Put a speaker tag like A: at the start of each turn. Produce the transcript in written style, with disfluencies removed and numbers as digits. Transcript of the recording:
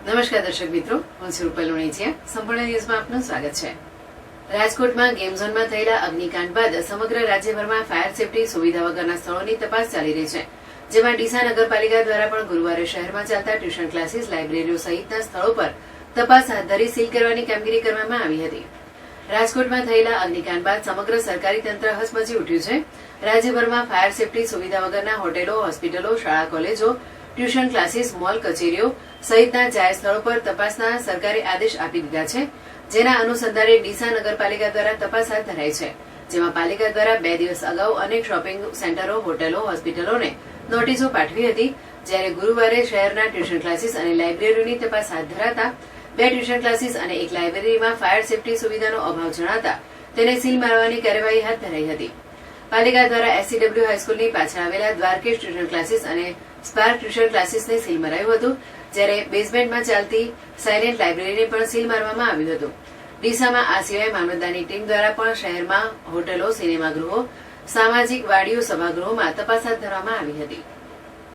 A: નમસ્કાર દર્શક મિત્રો, હું છું રૂપલ લુણીચિયા. સંપૂર્ણ ન્યૂઝમાં આપનું સ્વાગત છે. રાજકોટમાં ગેમ ઝોનમાં થયેલા અગ્નિકાંડ બાદ સમગ્ર રાજ્યભરમાં ફાયર સેફટી સુવિધા વગરના સ્થળોની તપાસ ચાલી રહી છે. જેમાં ડીસા નગરપાલિકા દ્વારા પણ ગુરુવારે શહેરમાં ચાલતા ટ્યુશન ક્લાસીસ, લાઇબ્રેરીઓ સહિતના સ્થળો પર તપાસ હાથ ધરી સીલ કરવાની કામગીરી કરવામાં આવી હતી. રાજકોટમાં થયેલા અગ્નિકાંડ બાદ સમગ્ર સરકારી તંત્ર હચમચી ઉઠ્યું છે. રાજ્યભરમાં ફાયર સેફટી સુવિધા વગરના હોટેલો, હોસ્પિટલો, શાળા, કોલેજો, ટ્યુશન ક્લાસીસ, મોલ, કચેરીઓ સહિતના જાહેર સ્થળો પર તપાસના સરકારે આદેશ આપી દીધા છે. જેના અનુસંધાને ડીસા નગરપાલિકા દ્વારા તપાસ હાથ ધરાઈ છે. જેમાં પાલિકા દ્વારા 2 દિવસ અગાઉ અનેક શોપિંગ સેન્ટરો, હોટેલો, હોસ્પિટલોને નોટિસો પાઠવી હતી. જ્યારે ગુરુવારે શહેરના ટ્યુશન ક્લાસીસ અને લાઇબ્રેરીઓની તપાસ હાથ ધરાતા 2 ટ્યુશન ક્લાસીસ અને 1 લાઇબ્રેરીમાં ફાયર સેફટી સુવિધાનો અભાવ જણાતા તેને સીલ મારવાની કાર્યવાહી હાથ ધરાઈ હતી. પાલિકા દ્વારા એસસીડબલ્યુ હાઈસ્કૂલની પાછળ આવેલા દ્વારકેશ ટ્યુશન ક્લાસીસ અને સ્પાર્ક ટ્યુશન ક્લાસીસને સીલ મરાયું હતું. જ્યારે બેઝમેન્ટમાં ચાલતી સાયલેન્ટ લાઇબ્રેરીને પણ સીલ મારવામાં આવ્યું હતું. ડીસામાં આ સિવાય મામલતદારની ટીમ દ્વારા પણ શહેરમાં હોટલો, સિનેમાગૃહો, સામાજિક વાડીઓ, સભાગૃહોમાં તપાસ હાથ ધરવામાં આવી હતી.